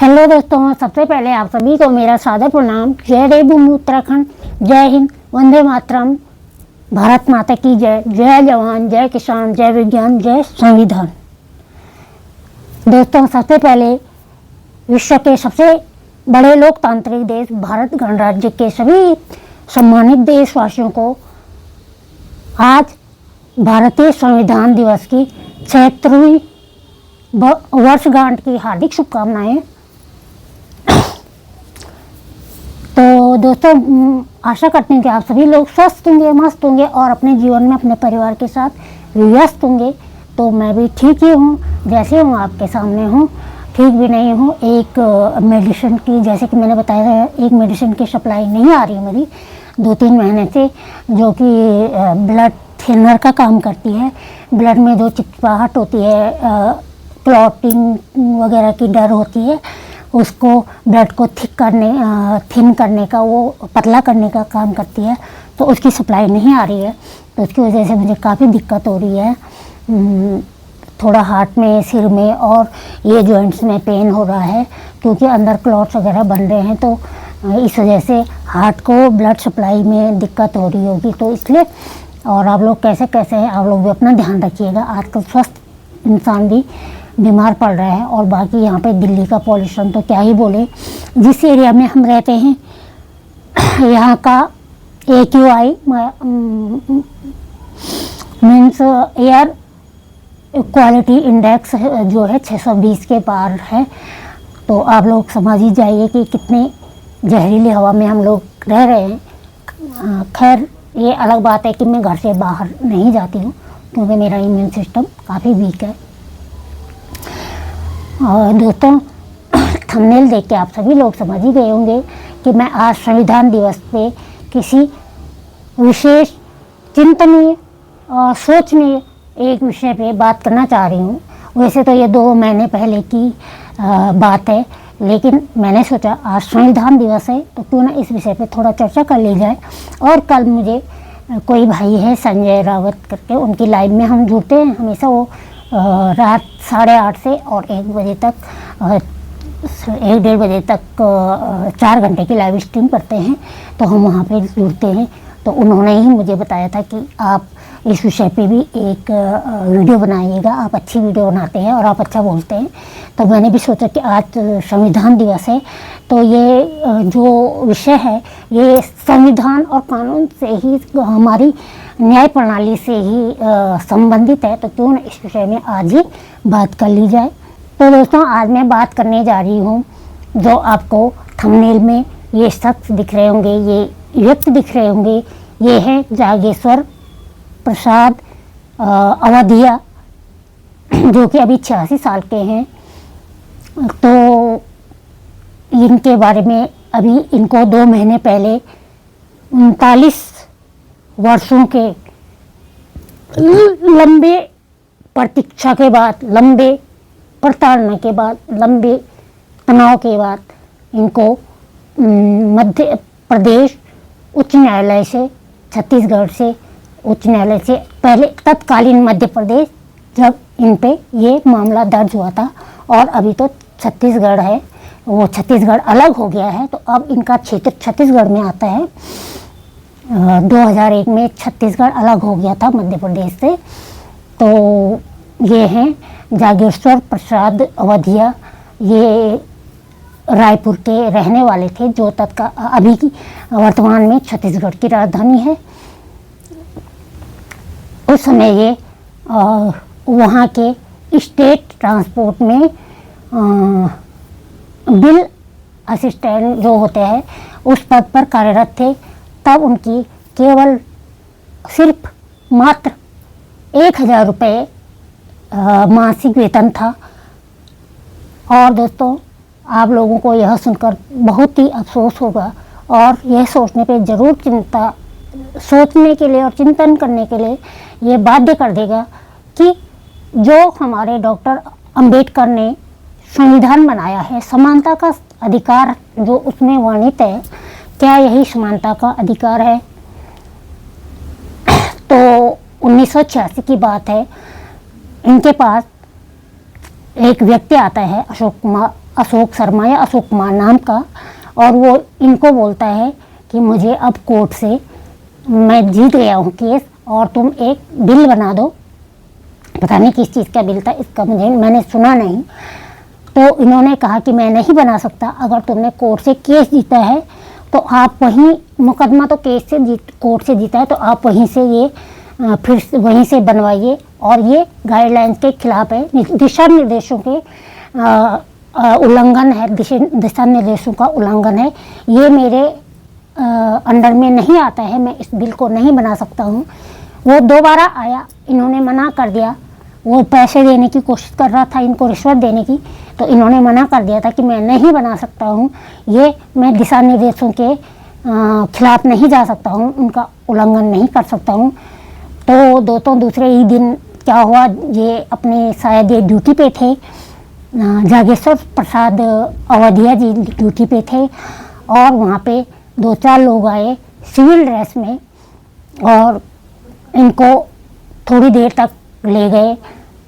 Hello दोस्तों, सबसे पहले आप सभी को मेरा सादर प्रणाम। जय देवभूमि उत्तराखंड, जय हिंद, वंदे मातरम, भारत माता की जय। जय जवान, जय किसान, जय विज्ञान, जय संविधान। दोस्तों, सबसे पहले विश्व के सबसे बड़े लोकतांत्रिक देश भारत गणराज्य के सभी सम्मानित देशवासियों को आज भारतीय संविधान दिवस की 76वीं वर्षगांठ की हार्दिक शुभकामनाएं। तो दोस्तों, आशा करते हैं कि आप सभी लोग स्वस्थ होंगे, मस्त होंगे और अपने जीवन में अपने परिवार के साथ व्यस्त होंगे। तो मैं भी ठीक ही हूँ, जैसे हूँ आपके सामने हूँ, ठीक भी नहीं हूँ। एक मेडिसिन की, जैसे कि मैंने बताया है, एक मेडिसिन की सप्लाई नहीं आ रही मेरी 2-3 महीने से, जो कि ब्लड थिनर का काम करती है। ब्लड में जो चिपचिपाहट होती है, क्लॉटिंग वगैरह की डर होती है, उसको ब्लड को थिन करने का, वो पतला करने का काम करती है। तो उसकी सप्लाई नहीं आ रही है, तो उसकी वजह से मुझे काफ़ी दिक्कत हो रही है। थोड़ा हार्ट में, सिर में और ये जॉइंट्स में पेन हो रहा है, क्योंकि अंदर क्लॉट्स वगैरह बन रहे हैं। तो इस वजह से हार्ट को ब्लड सप्लाई में दिक्कत हो रही होगी, तो इसलिए। और आप लोग कैसे हैं, आप लोग भी अपना ध्यान रखिएगा। आजकल स्वस्थ इंसान भी बीमार पड़ रहा है। और बाकी यहाँ पे दिल्ली का पॉल्यूशन तो क्या ही बोले। जिस एरिया में हम रहते हैं, यहाँ का AQI means air quality index जो है 620 के पार है। तो आप लोग समझ ही जाइए कि कितने जहरीली हवा में हम लोग रह रहे हैं। खैर, ये अलग बात है कि मैं घर से बाहर नहीं जाती हूँ, क्योंकि मेरा इम्यून सिस्टम काफ़ी वीक है। और दोस्तों, थंबनेल देख के आप सभी लोग समझ ही गए होंगे कि मैं आज संविधान दिवस पे किसी विशेष चिंतनीय और सोचनीय एक विषय पे बात करना चाह रही हूँ। वैसे तो ये 2 महीने पहले की बात है, लेकिन मैंने सोचा आज संविधान दिवस है, तो क्यों ना इस विषय पे थोड़ा चर्चा कर ली जाए। और कल मुझे कोई भाई है संजय रावत करके, उनकी लाइव में हम जुड़ते हैं हमेशा। वो रात 8:30 से और 1 बजे तक, 1-1:30 बजे तक 4 घंटे की लाइव स्ट्रीम करते हैं, तो हम वहाँ पे जुड़ते हैं। तो उन्होंने ही मुझे बताया था कि आप इस विषय पे भी एक वीडियो बनाइएगा, आप अच्छी वीडियो बनाते हैं और आप अच्छा बोलते हैं। तो मैंने भी सोचा कि आज संविधान दिवस है, तो ये जो विषय है ये संविधान और कानून से ही, हमारी न्याय प्रणाली से ही संबंधित है। तो क्यों न इस विषय में आज ही बात कर ली जाए। तो दोस्तों, आज मैं बात करने जा रही हूँ, जो आपको थंबनेल में ये शख्स दिख रहे होंगे, ये व्यक्ति दिख रहे होंगे, ये है जागेश्वर प्रसाद अवधिया, जो कि अभी 86 साल के हैं। तो इनके बारे में अभी इनको 2 महीने पहले 39 वर्षों के लंबे प्रतीक्षा के बाद, लंबे प्रताड़ना के बाद, लंबे तनाव के बाद इनको मध्य प्रदेश उच्च न्यायालय से, छत्तीसगढ़ से उच्च न्यायालय से, पहले तत्कालीन मध्य प्रदेश, जब इन पे ये मामला दर्ज हुआ था, और अभी तो छत्तीसगढ़ है, वो छत्तीसगढ़ अलग हो गया है, तो अब इनका क्षेत्र छत्तीसगढ़ में आता है। 2001 में छत्तीसगढ़ अलग हो गया था मध्य प्रदेश से। तो ये हैं जागेश्वर प्रसाद अवधिया। ये रायपुर के रहने वाले थे, जो अभी की वर्तमान में छत्तीसगढ़ की राजधानी है। उस समय ये वहाँ के स्टेट ट्रांसपोर्ट में बिल असिस्टेंट जो होते हैं, उस पद पर कार्यरत थे। तब उनकी केवल सिर्फ मात्र 1000 रुपये मासिक वेतन था। और दोस्तों, आप लोगों को यह सुनकर बहुत ही अफसोस होगा, और यह सोचने पे ज़रूर सोचने के लिए और चिंतन करने के लिए ये बाध्य कर देगा कि जो हमारे डॉक्टर अंबेडकर ने संविधान बनाया है, समानता का अधिकार जो उसमें वर्णित है, क्या यही समानता का अधिकार है? तो 1986 की बात है। इनके पास एक व्यक्ति आता है, अशोक शर्मा या अशोक कुमार नाम का, और वो इनको बोलता है कि मुझे अब कोर्ट से, मैं जीत गया हूँ केस और तुम एक बिल बना दो। पता नहीं किस चीज़ का बिल था, इसका मैंने सुना नहीं। तो इन्होंने कहा कि मैं नहीं बना सकता, अगर तुमने कोर्ट से केस जीता है तो आप वहीं, मुकदमा तो केस से कोर्ट से जीता है तो आप वहीं से ये फिर वहीं से बनवाइए, और ये गाइडलाइंस के खिलाफ है, दिशा निर्देशों के उल्लंघन है, दिशा निर्देशों का उल्लंघन है, ये मेरे अंडर में नहीं आता है, मैं इस बिल को नहीं बना सकता हूँ। वो दोबारा आया, इन्होंने मना कर दिया। वो पैसे देने की कोशिश कर रहा था, इनको रिश्वत देने की, तो इन्होंने मना कर दिया था कि मैं नहीं बना सकता हूँ, ये मैं दिशा निर्देशों के खिलाफ नहीं जा सकता हूँ, उनका उल्लंघन नहीं कर सकता हूँ। तो दोस्तों दूसरे ही दिन क्या हुआ, ये अपने शायद ये ड्यूटी पे थे, जागेश्वर प्रसाद अवधिया जी ड्यूटी पे थे, और वहाँ पे 2-4 लोग आए सिविल ड्रेस में और इनको थोड़ी देर तक ले गए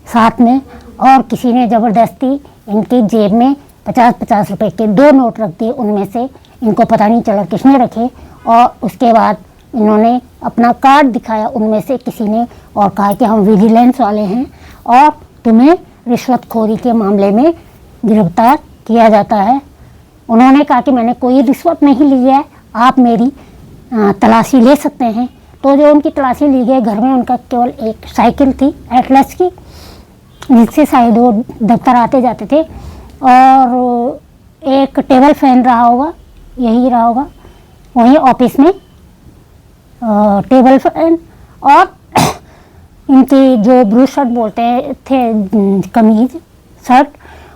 साथ में, और किसी ने ज़बरदस्ती इनकी जेब में 50-50 रुपए के 2 नोट रख दिए, उनमें से इनको पता नहीं चला किसने रखे, और उसके बाद इन्होंने अपना कार्ड दिखाया उनमें से किसी ने, और कहा कि हम विजिलेंस वाले हैं और तुम्हें रिश्वतखोरी के मामले में गिरफ्तार किया जाता है। उन्होंने कहा कि मैंने कोई रिश्वत नहीं ली है, आप मेरी तलाशी ले सकते हैं। तो जो उनकी तलाशी ली गई, घर में उनका केवल एक साइकिल थी एटलस की, जिससे शायद वो दफ्तर आते जाते थे, और एक टेबल फैन रहा होगा, यही रहा होगा वहीं ऑफिस में टेबल फैन, और इनकी जो ब्लू शर्ट बोलते हैं थे, कमीज शर्ट,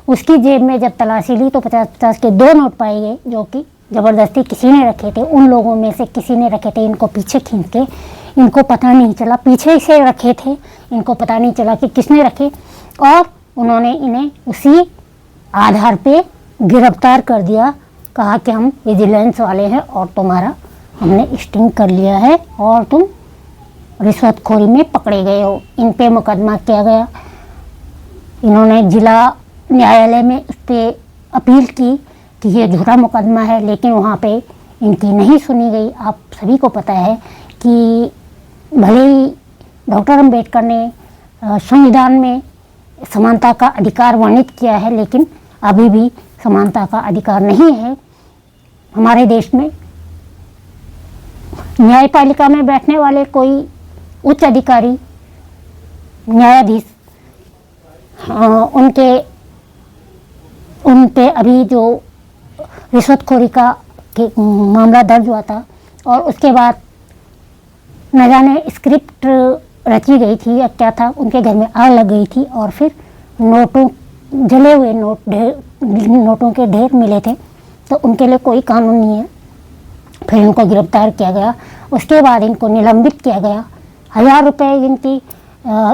उसकी जेब में जब तलाशी ली तो 50-50 के 2 नोट पाए गए, जो कि ज़बरदस्ती किसी ने रखे थे, उन लोगों में से किसी ने रखे थे, इनको पीछे खींच के, इनको पता नहीं चला, पीछे से रखे थे, इनको पता नहीं चला कि किसने रखे, और उन्होंने इन्हें उसी आधार पे गिरफ्तार कर दिया, कहा कि हम विजिलेंस वाले हैं और तुम्हारा हमने स्टिंग कर लिया है और तुम रिश्वतखोरी में पकड़े गए हो। इन पे मुकदमा किया गया। इन्होंने जिला न्यायालय में उस पर अपील की कि ये झूठा मुकदमा है, लेकिन वहाँ पे इनकी नहीं सुनी गई। आप सभी को पता है कि भले ही डॉक्टर अम्बेडकर ने संविधान में समानता का अधिकार वर्णित किया है, लेकिन अभी भी समानता का अधिकार नहीं है हमारे देश में। न्यायपालिका में बैठने वाले कोई उच्च अधिकारी, न्यायाधीश, उन पे अभी जो रिश्वतखोरी का मामला दर्ज हुआ था, और उसके बाद न जाने स्क्रिप्ट रची गई थी या क्या था, उनके घर में आग लग गई थी, और फिर जले हुए नोटों के ढेर मिले थे, तो उनके लिए कोई कानून नहीं है। फिर इनको गिरफ्तार किया गया, उसके बाद इनको निलंबित किया गया। 1000 रुपये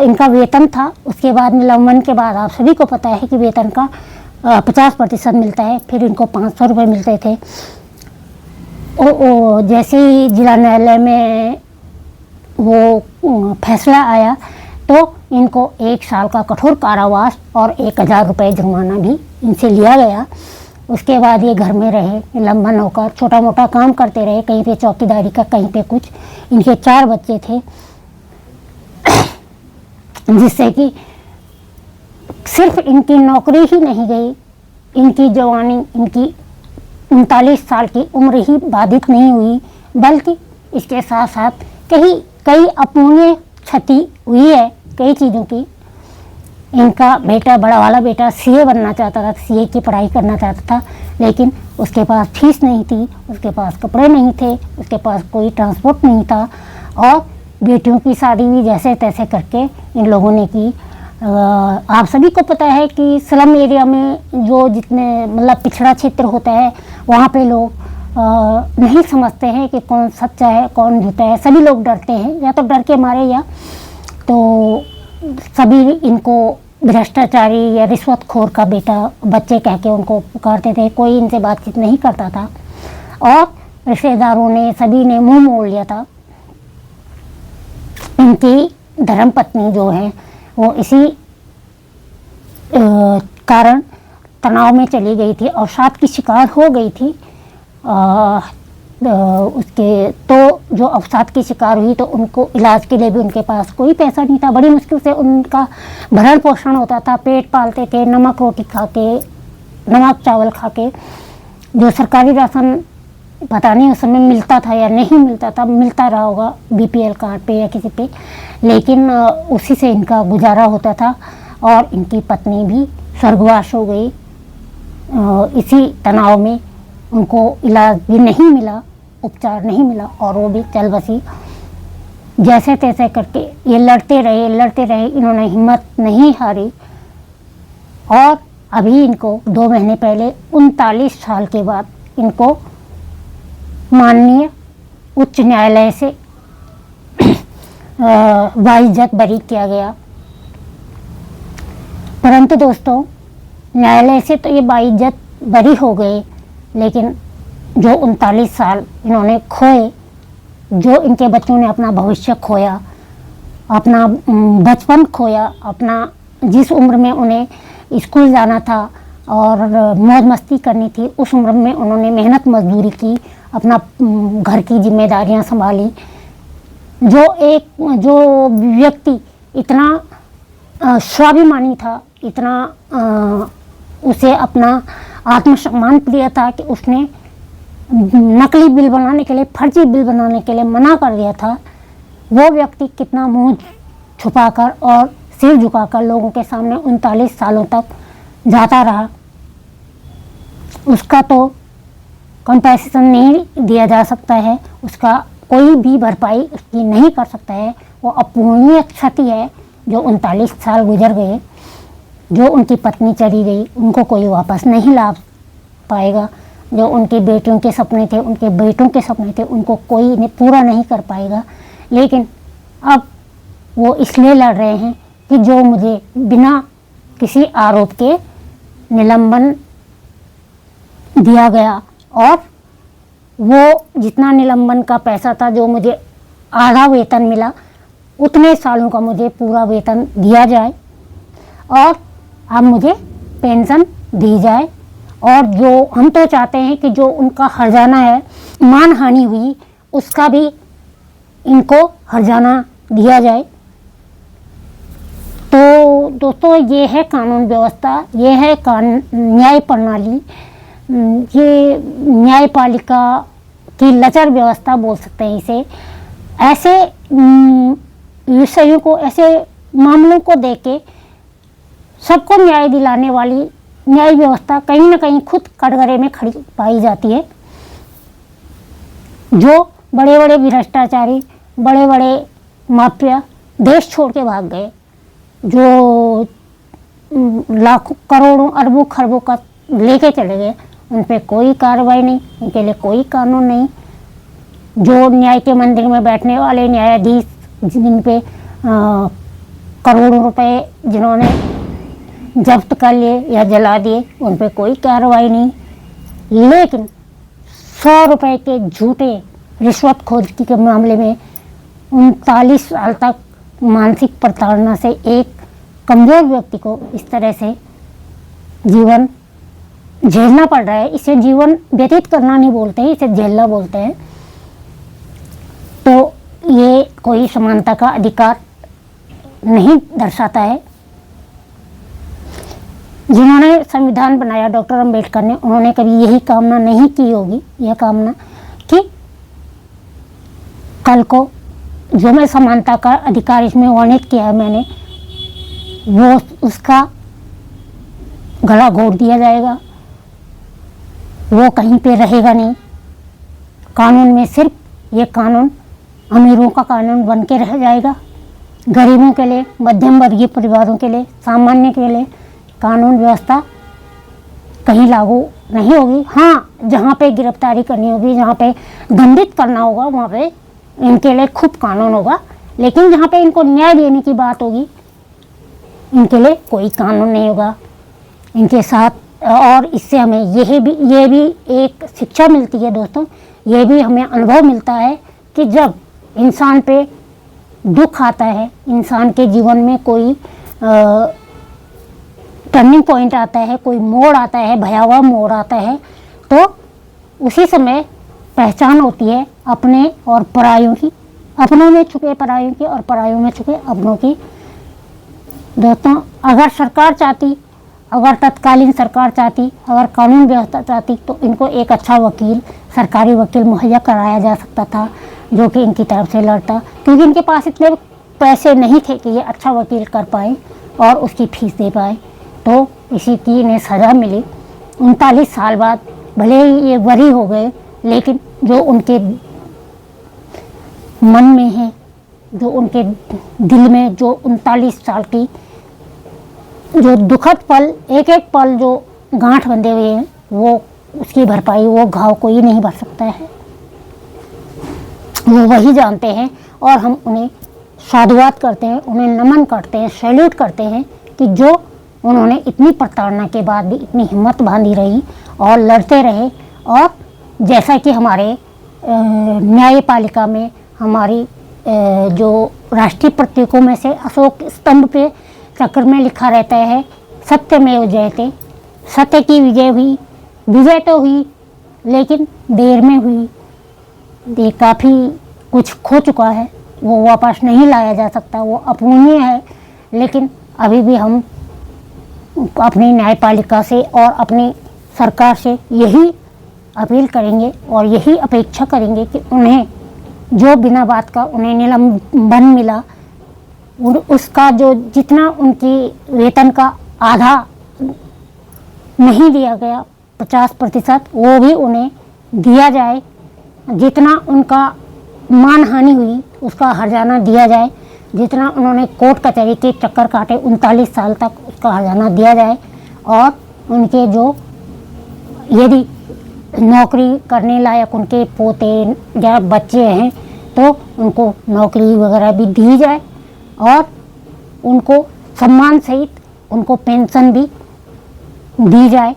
इनका वेतन था। उसके बाद निलंबन के बाद आप सभी को पता है कि वेतन का 50% मिलता है, फिर इनको 500 रुपये मिलते थे। जैसे ही जिला न्यायालय में वो फैसला आया तो इनको 1 साल का कठोर कारावास और 1000 रुपये जुर्माना भी इनसे लिया गया। उसके बाद ये घर में रहे, निलंबन होकर छोटा मोटा काम करते रहे, कहीं पे चौकीदारी का, कहीं पे कुछ। इनके 4 बच्चे थे, जिससे कि सिर्फ इनकी नौकरी ही नहीं गई, इनकी जवानी, इनकी 39 साल की उम्र ही बाधित नहीं हुई, बल्कि इसके साथ साथ कई अपूर्णीय क्षति हुई है कई चीज़ों की। इनका बेटा, बड़ा वाला बेटा सीए बनना चाहता था, सीए की पढ़ाई करना चाहता था, लेकिन उसके पास फीस नहीं थी, उसके पास कपड़े नहीं थे, उसके पास कोई ट्रांसपोर्ट नहीं था, और बेटियों की शादी भी जैसे तैसे करके इन लोगों ने की। आप सभी को पता है कि स्लम एरिया में जो जितने मतलब पिछड़ा क्षेत्र होता है, वहाँ पे लोग नहीं समझते हैं कि कौन सच्चा है कौन झूठा है। सभी लोग डरते हैं, या तो डर के मारे, या तो सभी इनको भ्रष्टाचारी या रिश्वतखोर का बच्चे कह के उनको पुकारते थे। कोई इनसे बातचीत नहीं करता था, और रिश्तेदारों ने, सभी ने मुंह मोड़ लिया था। इनकी धर्मपत्नी जो है वो इसी कारण तनाव में चली गई थी, अवसाद की शिकार हो गई थी। उसके तो जो अवसाद की शिकार हुई तो उनको इलाज के लिए भी उनके पास कोई पैसा नहीं था। बड़ी मुश्किल से उनका भरण पोषण होता था, पेट पालते थे, नमक रोटी खा के, नमक चावल खा के। जो सरकारी राशन पता नहीं उस समय मिलता था या नहीं मिलता था, मिलता रहा होगा बीपीएल कार्ड पे या किसी पे, लेकिन उसी से इनका गुजारा होता था। और इनकी पत्नी भी स्वर्गवास हो गई इसी तनाव में। उनको इलाज भी नहीं मिला, उपचार नहीं मिला और वो भी चल बसी। जैसे तैसे करके ये लड़ते रहे, इन्होंने हिम्मत नहीं हारी। और अभी इनको 2 महीने पहले 39 साल के बाद इनको माननीय उच्च न्यायालय से बाइज्जत बरी किया गया। परंतु दोस्तों, न्यायालय से तो ये बाइज्जत बरी हो गए, लेकिन जो 39 साल इन्होंने खोए, जो इनके बच्चों ने अपना भविष्य खोया, अपना बचपन खोया, अपना जिस उम्र में उन्हें स्कूल जाना था और मौज मस्ती करनी थी, उस उम्र में उन्होंने मेहनत मजदूरी की, अपना घर की जिम्मेदारियां संभाली। जो व्यक्ति इतना स्वाभिमानी था, इतना उसे अपना आत्मसम्मान प्रिय था कि उसने नकली बिल बनाने के लिए, फर्जी बिल बनाने के लिए मना कर दिया था, वो व्यक्ति कितना मुंह छुपाकर और सिर झुकाकर लोगों के सामने 39 सालों तक जाता रहा, उसका तो कंपेंसेशन नहीं दिया जा सकता है, उसका कोई भी भरपाई उसकी नहीं कर सकता है। वो अपूरणीय क्षति है जो 39 साल गुजर गए। जो उनकी पत्नी चली गई, उनको कोई वापस नहीं ला पाएगा। जो उनकी बेटियों के सपने थे, उनके बेटों के सपने थे, उनको कोई पूरा नहीं कर पाएगा। लेकिन अब वो इसलिए लड़ रहे हैं कि जो मुझे बिना किसी आरोप के निलंबन दिया गया, और वो जितना निलंबन का पैसा था, जो मुझे आधा वेतन मिला, उतने सालों का मुझे पूरा वेतन दिया जाए और अब मुझे पेंशन दी जाए। और जो हम तो चाहते हैं कि जो उनका हर्जाना है, मानहानि हुई, उसका भी इनको हर्जाना दिया जाए। तो दोस्तों, ये है कानून व्यवस्था, ये है न्याय प्रणाली, ये न्यायपालिका की लचर व्यवस्था बोल सकते हैं इसे। ऐसे विषयों को, ऐसे मामलों को देख के सबको न्याय दिलाने वाली न्याय व्यवस्था कहीं ना कहीं खुद कटघरे में खड़ी पाई जाती है। जो बड़े बड़े भ्रष्टाचारी, बड़े बड़े माफिया देश छोड़ के भाग गए, जो लाखों करोड़ों अरबों खरबों का लेके चले गए, उन पे कोई कार्रवाई नहीं, उनके लिए कोई कानून नहीं। जो न्याय के मंदिर में बैठने वाले न्यायाधीश, जिन पे करोड़ों रुपए जिन्होंने जब्त कर लिए या जला दिए, उन पे कोई कार्रवाई नहीं। लेकिन 100 रुपए के झूठे रिश्वतखोरी के मामले में 39 साल तक मानसिक प्रताड़ना से एक कमजोर व्यक्ति को इस तरह से जीवन झेलना पड़ रहा है। इसे जीवन व्यतीत करना नहीं बोलते हैं, इसे झेलना बोलते हैं। तो ये कोई समानता का अधिकार नहीं दर्शाता है। जिन्होंने संविधान बनाया, डॉक्टर अंबेडकर ने, उन्होंने कभी यही कामना नहीं की होगी, यह कामना कि कल को जो मैं समानता का अधिकार इसमें वर्णित किया है मैंने, वो उसका गला घोट दिया जाएगा, वो कहीं पे रहेगा नहीं। कानून में सिर्फ ये कानून अमीरों का कानून बन के रह जाएगा। गरीबों के लिए, मध्यम वर्गीय परिवारों के लिए, सामान्य के लिए कानून व्यवस्था कहीं लागू नहीं होगी। हाँ, जहाँ पे गिरफ्तारी करनी होगी, जहाँ पे दंडित करना होगा, वहाँ पे इनके लिए खूब कानून होगा। लेकिन जहाँ पे इनको न्याय देने की बात होगी, इनके लिए कोई कानून नहीं होगा इनके साथ। और इससे हमें ये भी एक शिक्षा मिलती है दोस्तों, ये भी हमें अनुभव मिलता है कि जब इंसान पे दुख आता है, इंसान के जीवन में कोई टर्निंग पॉइंट आता है, कोई मोड़ आता है, भयावह मोड़ आता है, तो उसी समय पहचान होती है अपने और परायों की, अपनों में छुपे परायों की और परायों में छुपे अपनों की। दोस्तों, अगर सरकार चाहती, अगर तत्कालीन सरकार चाहती, अगर कानून व्यवस्था चाहती, तो इनको एक अच्छा वकील, सरकारी वकील मुहैया कराया जा सकता था जो कि इनकी तरफ से लड़ता, क्योंकि इनके पास इतने पैसे नहीं थे कि ये अच्छा वकील कर पाए और उसकी फीस दे पाए। तो इसी की इन्हें सज़ा मिली 39 साल बाद। भले ही ये बरी हो गए, लेकिन जो उनके मन में है, जो उनके दिल में जो 39 साल की जो दुखद पल, एक एक पल जो गांठ बंधे हुए हैं, वो उसकी भरपाई वो घाव कोई नहीं भर सकता है, वो वही जानते हैं। और हम उन्हें साधुवाद करते हैं, उन्हें नमन करते हैं, सैल्यूट करते हैं कि जो उन्होंने इतनी प्रताड़ना के बाद भी इतनी हिम्मत बांधी रही और लड़ते रहे। और जैसा कि हमारे न्यायपालिका में हमारी जो राष्ट्रीय प्रतीकों में से अशोक स्तंभ पे चक्र में लिखा रहता है, सत्यमेव जयते, सत्य की विजय हुई। विजय तो हुई, लेकिन देर में हुई। ये काफ़ी कुछ खो चुका है, वो वापस नहीं लाया जा सकता, वो अपूर्णीय है। लेकिन अभी भी हम अपनी न्यायपालिका से और अपनी सरकार से यही अपील करेंगे और यही अपेक्षा करेंगे कि उन्हें जो बिना बात का उन्हें निलंबन मिला, उसका जो जितना उनकी वेतन का आधा नहीं दिया गया, 50%, वो भी उन्हें दिया जाए। जितना उनका मानहानि हुई उसका हर्जाना दिया जाए। जितना उन्होंने कोर्ट कचहरी के चक्कर काटे 39 साल तक, उसका हर्जाना दिया जाए। और उनके जो यदि नौकरी करने लायक उनके पोते या बच्चे हैं, तो उनको नौकरी वगैरह भी दी जाए और उनको सम्मान सहित उनको पेंशन भी दी जाए।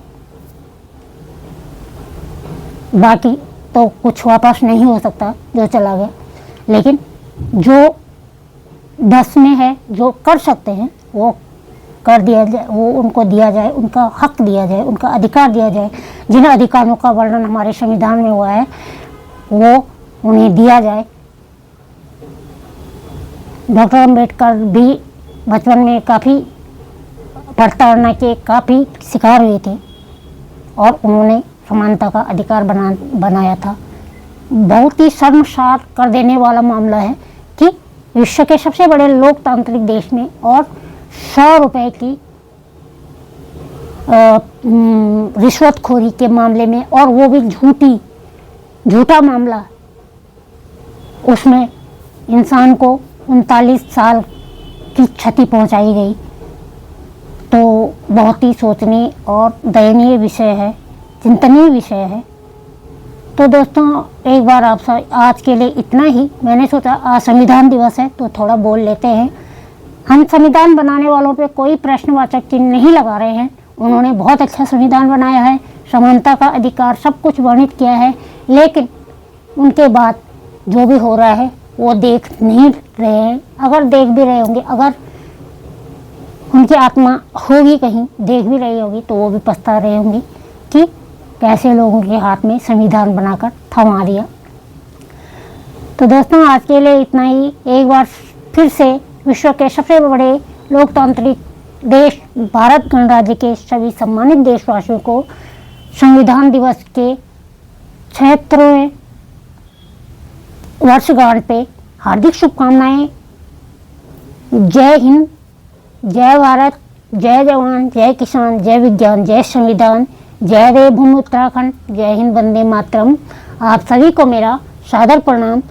बाकी तो कुछ वापस नहीं हो सकता जो चला गया, लेकिन जो बस में है, जो कर सकते हैं, वो कर दिया जाए, वो उनको दिया जाए, उनका हक दिया जाए, उनका अधिकार दिया जाए। जिन अधिकारों का वर्णन हमारे संविधान में हुआ है, वो उन्हें दिया जाए। डॉक्टर अम्बेडकर भी बचपन में काफ़ी प्रताड़ना के काफ़ी शिकार हुए थे और उन्होंने समानता का अधिकार बनाया था। बहुत ही शर्मसार कर देने वाला मामला है कि विश्व के सबसे बड़े लोकतांत्रिक देश में और 100 रुपए की रिश्वतखोरी के मामले में, और वो भी झूठा मामला, उसमें इंसान को 39 साल की क्षति पहुंचाई गई। तो बहुत ही सोचनीय और दयनीय विषय है, चिंतनीय विषय है। तो दोस्तों, एक बार आप आज के लिए इतना ही। मैंने सोचा आज संविधान दिवस है तो थोड़ा बोल लेते हैं। हम संविधान बनाने वालों पे कोई प्रश्नवाचक चिन्ह नहीं लगा रहे हैं। उन्होंने बहुत अच्छा संविधान बनाया है, समानता का अधिकार सब कुछ वर्णित किया है, लेकिन उनके बाद जो भी हो रहा है वो देख नहीं रहे हैं। अगर देख भी रहे होंगे, अगर उनकी आत्मा होगी कहीं देख भी रही होगी, तो वो भी पछता रहे होंगे कि कैसे लोगों के हाथ में संविधान बनाकर थमा दिया। तो दोस्तों, आज के लिए इतना ही। एक बार फिर से विश्व के सबसे बड़े लोकतांत्रिक देश भारत गणराज्य के सभी सम्मानित देशवासियों को संविधान दिवस के 76वें वर्षगांठ पे हार्दिक शुभकामनाएं। जय हिंद, जय भारत, जय जवान, जय किसान, जय विज्ञान, जय संविधान, जय देवभूमि उत्तराखंड, जय हिंद, वंदे मातरम। आप सभी को मेरा सादर प्रणाम।